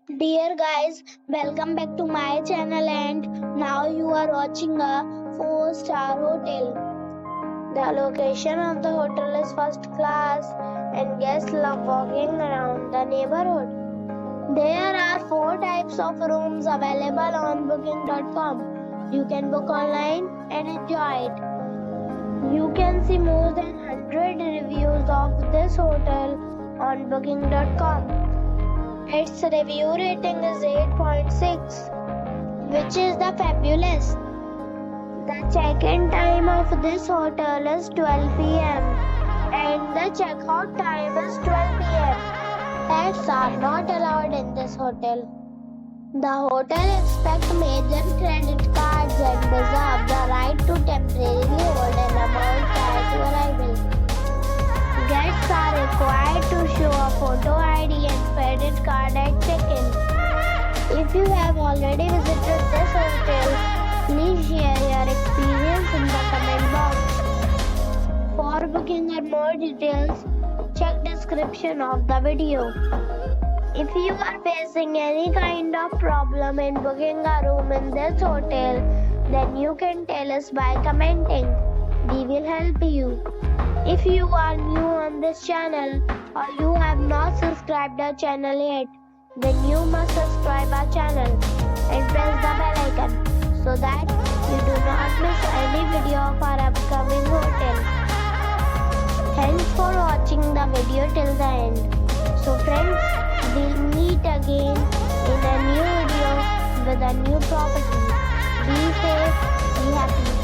Dear guys, welcome back to my channel and now you are watching a 4-star hotel. The location of the hotel is first class and guests love walking around the neighborhood. There are 4 types of rooms available on booking.com. You can book online and enjoy it. You can see more than 100 reviews of this hotel on booking.com. Its review rating is 8.6, which is the fabulous. The check-in time of this hotel is 12 p.m. and the check-out time is 12 p.m. Pets are not allowed in this hotel. The hotel accepts major credit cards and reserves the right to temporarily hold an amount prior to arrival. Guests are required to show a photo ID and credit card at check-in. If you have already visited this hotel, please share your experience in the comment box. For booking or more details, check description of the video. If you are facing any kind of problem in booking a room in this hotel, then you can tell us by commenting. We will help you. If you are new on this channel or you have not subscribed our channel yet, then you must subscribe our channel and press the bell icon so that you do not miss any video of our upcoming hotel. Thanks for watching the video till the end. So friends, we'll meet again in a new video with a new property. Be safe, be happy.